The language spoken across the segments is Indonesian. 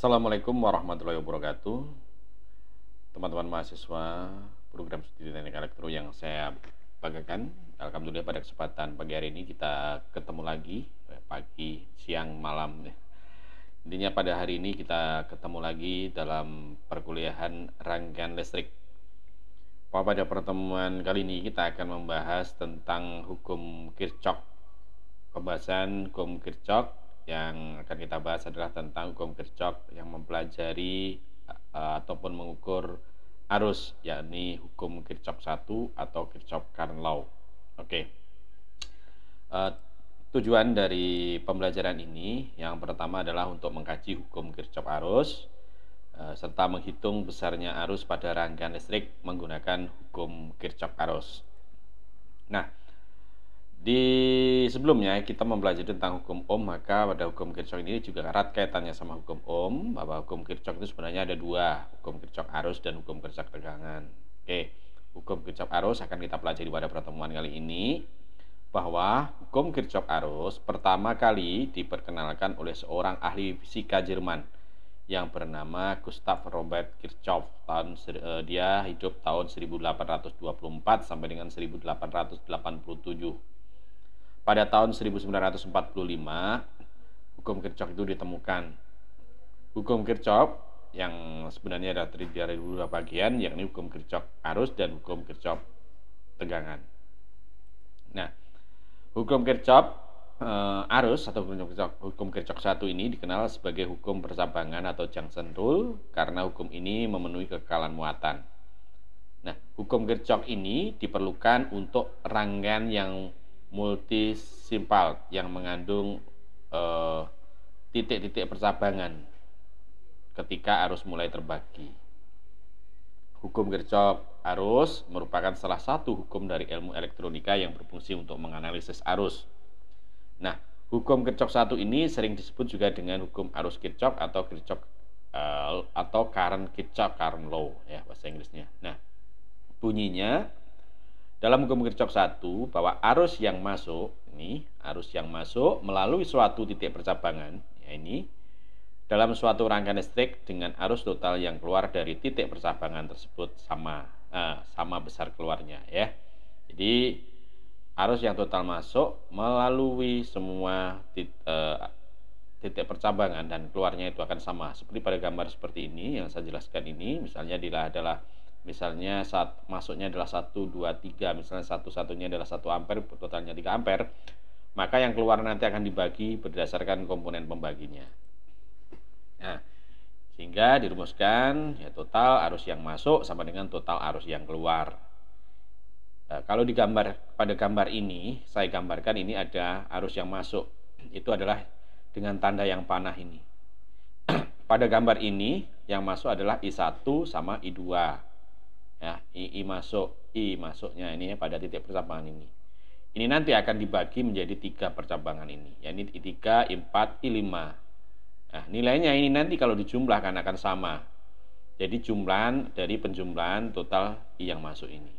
Assalamualaikum warahmatullahi wabarakatuh. Teman-teman mahasiswa program studi teknik elektro yang saya banggakan, alhamdulillah pada kesempatan pagi hari ini kita ketemu lagi, pagi, siang, malam. Intinya pada hari ini kita ketemu lagi dalam perkuliahan rangkaian listrik. Pada pertemuan kali ini kita akan membahas tentang hukum Kirchhoff. Pembahasan hukum Kirchhoff yang akan kita bahas adalah tentang hukum Kirchhoff yang mempelajari ataupun mengukur arus, yakni hukum Kirchhoff 1 atau Kirchhoff Current Law. Oke. Tujuan dari pembelajaran ini yang pertama adalah untuk mengkaji hukum Kirchhoff arus serta menghitung besarnya arus pada rangkaian listrik menggunakan hukum Kirchhoff arus. Nah, di sebelumnya kita mempelajari tentang hukum Ohm, maka pada hukum Kirchhoff ini juga erat kaitannya sama hukum Ohm, bahwa hukum Kirchhoff itu sebenarnya ada dua, hukum Kirchhoff arus dan hukum Kirchhoff tegangan. Oke, hukum Kirchhoff arus akan kita pelajari pada pertemuan kali ini, bahwa hukum Kirchhoff arus pertama kali diperkenalkan oleh seorang ahli fisika Jerman yang bernama Gustav Robert Kirchhoff. Dia hidup tahun 1824 sampai dengan 1887. Pada tahun 1945, hukum Kirchhoff itu ditemukan. Hukum Kirchhoff yang sebenarnya ada terdiri dari dua bagian, yakni hukum Kirchhoff arus dan hukum Kirchhoff tegangan. Nah, hukum Kirchhoff arus atau hukum Kirchhoff 1 ini dikenal sebagai hukum percabangan atau junction rule karena hukum ini memenuhi kekekalan muatan. Nah, hukum Kirchhoff ini diperlukan untuk rangkaian yang multisimpal yang mengandung titik-titik percabangan ketika arus mulai terbagi. Hukum Kirchhoff arus merupakan salah satu hukum dari ilmu elektronika yang berfungsi untuk menganalisis arus. Nah, hukum Kirchhoff 1 ini sering disebut juga dengan hukum arus Kirchhoff atau Kirchhoff atau Kirchhoff Current Law ya bahasa Inggrisnya. Nah, bunyinya dalam hukum Kirchhoff 1 bahwa arus yang masuk melalui suatu titik percabangan, ya ini dalam suatu rangkaian listrik dengan arus total yang keluar dari titik percabangan tersebut sama besar keluarnya ya. Jadi arus yang total masuk melalui semua titik percabangan dan keluarnya itu akan sama. Seperti pada gambar seperti ini yang saya jelaskan ini, misalnya saat masuknya adalah 1, 2, 3, misalnya satunya adalah 1 ampere, totalnya 3 ampere, maka yang keluar nanti akan dibagi berdasarkan komponen pembaginya. Nah, sehingga dirumuskan ya total arus yang masuk sama dengan total arus yang keluar. Nah, kalau pada gambar ini, saya gambarkan ini ada arus yang masuk, itu adalah dengan tanda yang panah ini. Pada gambar ini yang masuk adalah I1 sama I2. Ya, I masuknya ini ya, pada titik percabangan ini. Ini nanti akan dibagi menjadi 3 percabangan ini, yakni I3, I4, I5. Nah, nilainya ini nanti kalau dijumlahkan akan sama. Jadi jumlahan dari penjumlahan total I yang masuk ini.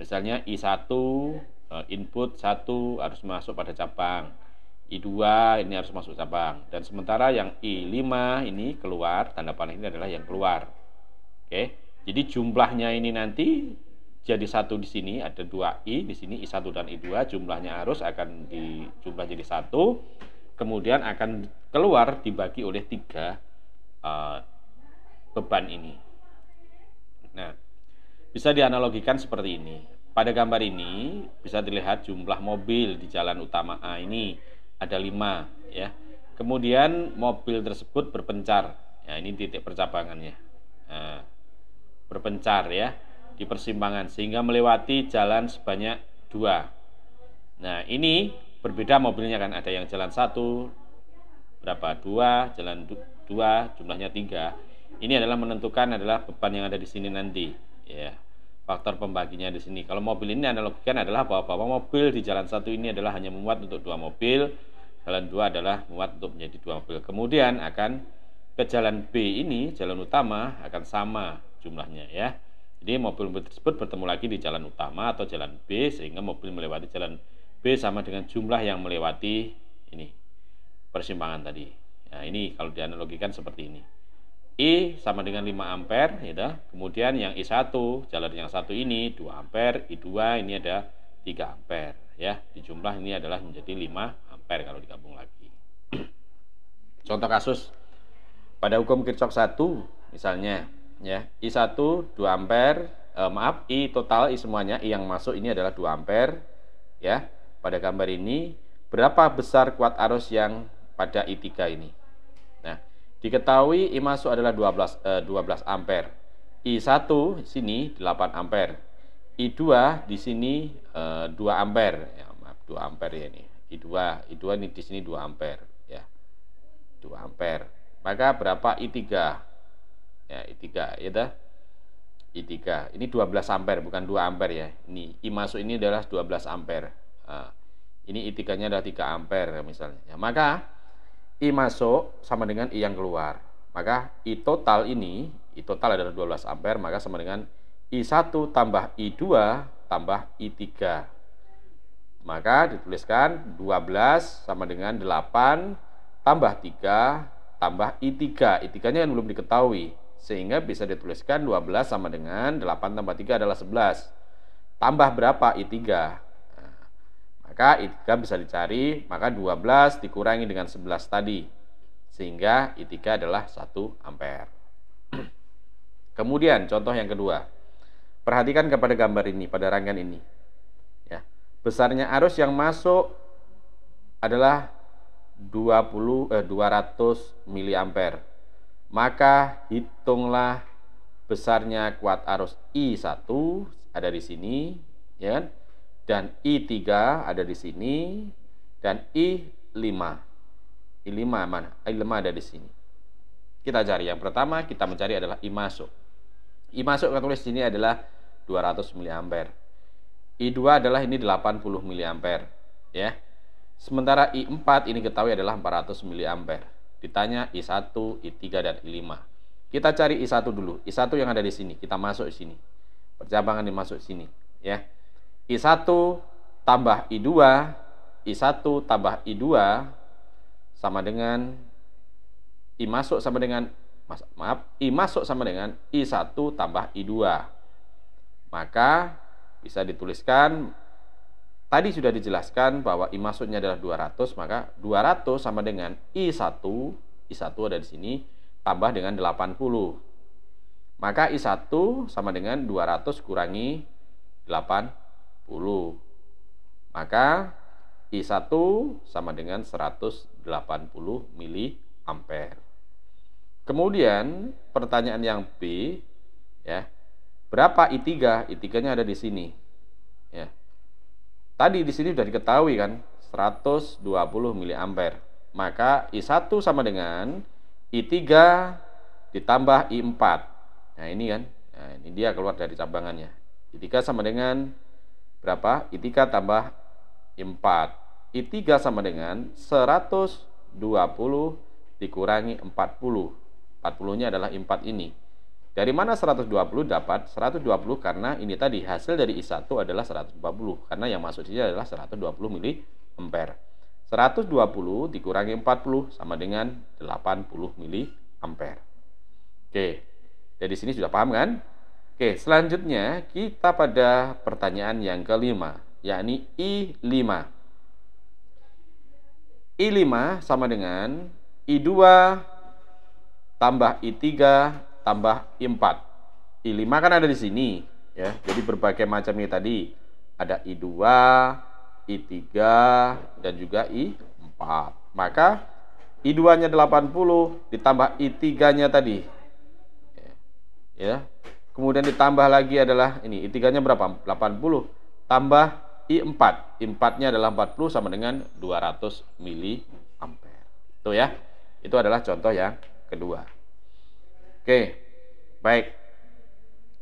Misalnya I1 input 1 harus masuk pada cabang, I2 ini harus masuk cabang, dan sementara yang I5 ini keluar, tanda panah ini adalah yang keluar. Oke. Jadi jumlahnya ini nanti jadi 1 di sini, ada 2 I, di sini I1 dan I2, jumlahnya arus akan dijumlah jadi 1, kemudian akan keluar dibagi oleh 3 beban ini. Nah, bisa dianalogikan seperti ini. Pada gambar ini bisa dilihat jumlah mobil di jalan utama A ini ada 5 ya. Kemudian mobil tersebut berpencar. Ya, ini titik percabangannya. Nah, berpencar ya di persimpangan sehingga melewati jalan sebanyak 2. Nah, ini berbeda mobilnya kan, ada yang jalan 1 berapa 2, jalan 2 jumlahnya 3. Ini adalah menentukan adalah beban yang ada di sini nanti ya. Faktor pembaginya di sini. Kalau mobil ini analogikan adalah bahwa mobil di jalan 1 ini adalah hanya memuat untuk 2 mobil, jalan 2 adalah memuat untuk menjadi 2 mobil. Kemudian akan ke jalan B ini, jalan utama akan sama jumlahnya ya. Jadi mobil-mobil tersebut bertemu lagi di jalan utama atau jalan B sehingga mobil melewati jalan B sama dengan jumlah yang melewati ini persimpangan tadi Nah, ini kalau dianalogikan seperti ini. I sama dengan 5 ampere, gitu. Kemudian yang I1, jalur yang satu ini 2 ampere, I2 ini ada 3 ampere, ya. Dijumlah ini adalah menjadi 5 ampere kalau digabung lagi. Contoh kasus pada hukum Kirchhoff 1 misalnya, ya. I1 2 ampere, I total, I semuanya, I yang masuk ini adalah 2 ampere, ya. Pada gambar ini berapa besar kuat arus yang pada I3 ini? Nah, diketahui I masuk adalah 12 ampere. I1 sini 8 ampere. I2 di sini 2 ampere. Ya, maaf, 2 ampere ya ini. I2 ini di sini 2 ampere, ya. 2 ampere. Maka berapa I3? Ya, I3 ya dah. I3. Ini 12 ampere bukan 2 ampere ya. Ini I masuk ini adalah 12 ampere. Nah, ini I3-nya adalah 3 ampere misalnya. Ya, maka I masuk sama dengan I yang keluar. Maka I total ini, I total adalah 12 ampere, maka sama dengan I1 tambah I2 tambah I3. Maka dituliskan 12 sama dengan 8 tambah 3 tambah I3. I3-nya kan belum diketahui, sehingga bisa dituliskan 12 sama dengan 8 tambah 3 adalah 11. Tambah berapa I3? Maka I3 bisa dicari, maka 12 dikurangi dengan 11 tadi, sehingga I3 adalah 1 ampere. Kemudian contoh yang kedua, perhatikan kepada gambar ini, pada rangkaian ini, ya. Besarnya arus yang masuk adalah 200 miliampere. Maka hitunglah besarnya kuat arus I1 ada di sini, ya kan? Dan I3 ada di sini, dan I5. I5 mana? I5 ada di sini. Kita cari. Yang pertama kita mencari adalah I masuk. I masuk kita tulis sini adalah 200 mA. I2 adalah ini 80 mA, ya. Sementara I4 ini ketahui adalah 400 mA. Ditanya I1, I3 dan I5. Kita cari I1 dulu. I1 yang ada di sini, kita masuk di sini. Percabangan dimasuk sini, ya. I1 tambah I2, I1 tambah I2 sama dengan I masuk sama dengan, I masuk sama dengan I1 tambah I2. Maka bisa dituliskan, tadi sudah dijelaskan bahwa I masuknya adalah 200, maka 200 sama dengan I1 ada di sini, tambah dengan 80. Maka I1 sama dengan 200 kurangi 80. Maka I1 sama dengan 180 miliampere. Kemudian pertanyaan yang B, ya. Berapa I3? I3-nya ada di sini. Ya. Tadi di sini sudah diketahui kan, 120 miliampere. Maka I1 sama dengan I3 ditambah I4. Nah, ini kan. Nah, ini dia keluar dari cabangannya. I3 sama dengan berapa? I3 tambah I4. I3 sama dengan 120 dikurangi 40. 40-nya adalah I4 ini. Dari mana 120 dapat? 120 karena ini tadi hasil dari I1 adalah 140. Karena yang masuk sini adalah 120 miliampere. 120 dikurangi 40 sama dengan 80 miliampere. Oke. Dari sini sudah paham kan? Oke, selanjutnya kita pada pertanyaan yang kelima, yakni I5. I5 sama dengan I2 tambah I3 tambah I4. I5 kan ada di sini, ya. Jadi berbagai macam ini tadi. Ada I2, I3 dan juga I4. Maka I2-nya 80 ditambah I3-nya tadi. Ya. Kemudian ditambah lagi adalah ini, I3-nya berapa? 80 tambah I4. I4-nya adalah 40 sama dengan 200 miliampere. Itu ya. Itu adalah contoh yang kedua. Oke. Baik.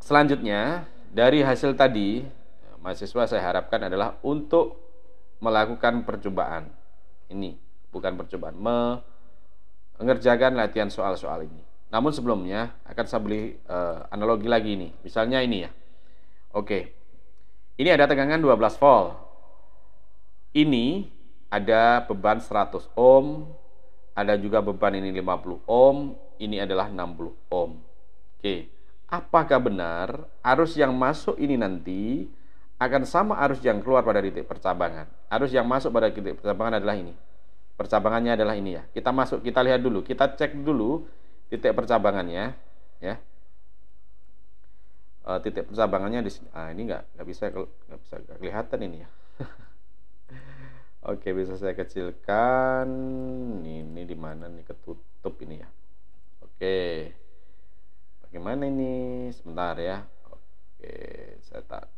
Selanjutnya, dari hasil tadi, mahasiswa saya harapkan adalah untuk melakukan percobaan. Ini bukan percobaan, mengerjakan latihan soal-soal ini. Namun sebelumnya akan saya beri analogi lagi nih. Misalnya ini ya. Oke. Ini ada tegangan 12 volt. Ini ada beban 100 ohm ada juga beban ini 50 ohm, ini adalah 60 ohm. Oke, apakah benar arus yang masuk ini nanti akan sama arus yang keluar pada titik percabangan? Arus yang masuk pada titik percabangan adalah ini. Percabangannya adalah ini ya. Kita masuk, kita lihat dulu, kita cek dulu titik percabangannya, ya. Titik percabangannya di sini. Ini nggak bisa kelihatan ini ya. Oke, bisa saya kecilkan. Ini di mana nih, ketutup ini ya. Oke. Bagaimana ini? Sebentar ya. Oke, saya tak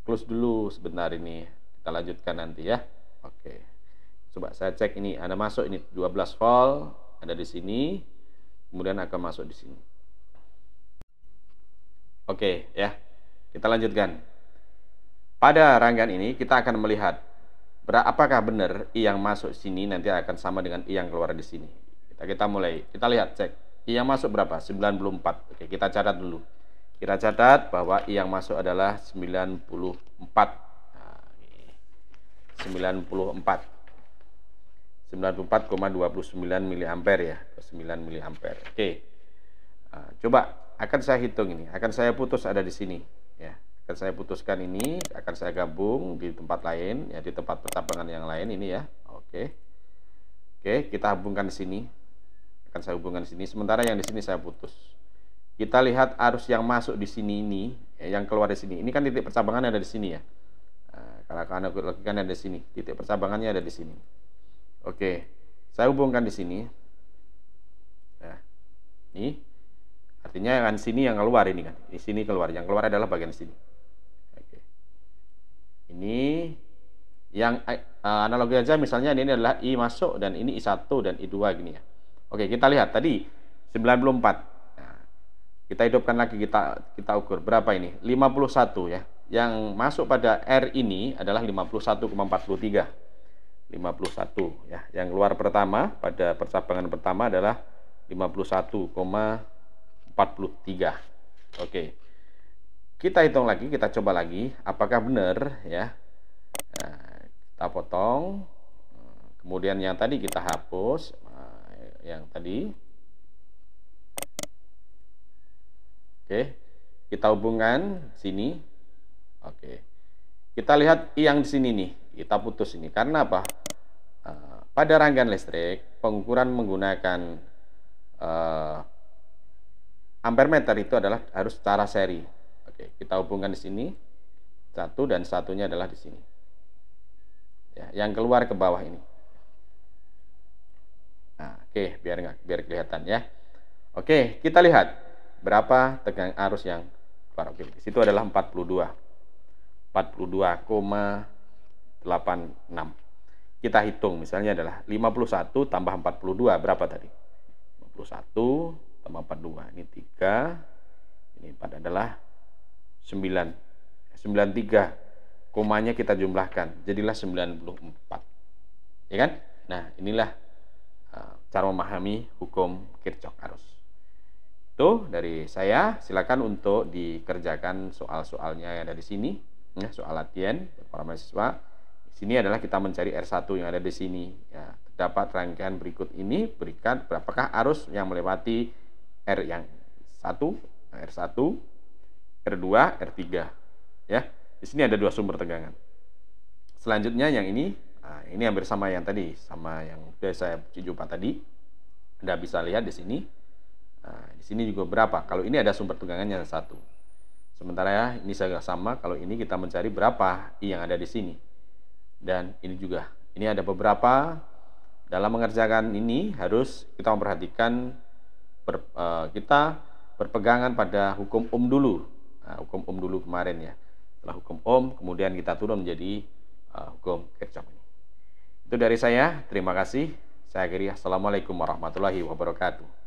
close dulu sebentar ini. Kita lanjutkan nanti ya. Oke. Coba saya cek ini, ada masuk ini 12 volt, ada di sini. Kemudian akan masuk di sini. Oke, ya. Kita lanjutkan. Pada rangkaian ini kita akan melihat apakah benar I yang masuk sini nanti akan sama dengan I yang keluar di sini. Kita mulai, kita lihat, cek. I yang masuk berapa? 94. Oke, kita catat dulu. Kita catat bahwa I yang masuk adalah 94. Nah, 94. 94,29 mA ya, 9 mA. Oke. Nah, coba akan saya hitung ini, akan saya putus ada di sini ya. Akan saya putuskan ini, akan saya gabung di tempat lain ya, di tempat percabangan yang lain ini ya. Oke. Oke, kita hubungkan di sini. Akan saya hubungkan di sini, sementara yang di sini saya putus. Kita lihat arus yang masuk di sini ini, ya, yang keluar di sini. Ini kan titik percabangannya ada di sini ya. Nah, kalau lakukan ada di sini, titik percabangannya ada di sini. Oke, saya hubungkan di sini. Nah, ini artinya yang sini yang keluar ini kan. Di sini keluar, yang keluar adalah bagian sini. Oke. Ini yang analogi aja, misalnya ini adalah I masuk dan ini I1 dan I2 gini ya. Oke, kita lihat tadi 94. Nah, kita hidupkan lagi, kita ukur berapa ini? 51 ya. Yang masuk pada R ini adalah 51,43. 51 ya. Yang keluar pertama pada percabangan pertama adalah 51,43. Oke. Kita hitung lagi, kita coba lagi apakah benar ya. Nah, kita potong. Kemudian yang tadi kita hapus. Yang tadi. Oke. Kita hubungkan sini. Oke. Kita lihat yang di sini nih, kita putus ini. Karena apa? Pada rangkaian listrik, pengukuran menggunakan ampermeter itu adalah harus secara seri. Oke, kita hubungkan di sini satu dan satunya adalah di sini. Ya, yang keluar ke bawah ini. Nah, oke, biar kelihatan ya. Oke, kita lihat berapa tegangan arus yang keluar. Oke, di situ adalah 42,86. Kita hitung misalnya adalah 51 tambah 42 berapa tadi? 51 tambah 42 ini 3, ini 4 adalah 9. 93 komanya kita jumlahkan jadilah 94. Ya kan? Nah, inilah cara memahami hukum Kirchhoff arus. Itu dari saya, silakan untuk dikerjakan soal-soalnya yang ada di sini, ya, soal latihan para mahasiswa. Di sini adalah kita mencari R1 yang ada di sini. Ya, terdapat rangkaian berikut ini berikan berapakah arus yang melewati R yang 1, R1, R2, R3. Ya, di sini ada 2 sumber tegangan. Selanjutnya yang ini, ini hampir sama yang tadi, sama yang sudah saya uji coba tadi. Anda bisa lihat di sini. Nah, di sini juga berapa? Kalau ini ada sumber tegangannya 1. Sementara ya, ini sama. Kalau ini kita mencari berapa I yang ada di sini. Dan ini juga. Ini ada beberapa. Dalam mengerjakan ini harus kita memperhatikan kita berpegangan pada hukum Ohm dulu. Nah, hukum Ohm dulu kemarin ya. Setelah hukum Ohm, kemudian kita turun menjadi hukum Kirchhoff ini. Itu dari saya. Terima kasih. Saya akhiri. Assalamualaikum warahmatullahi wabarakatuh.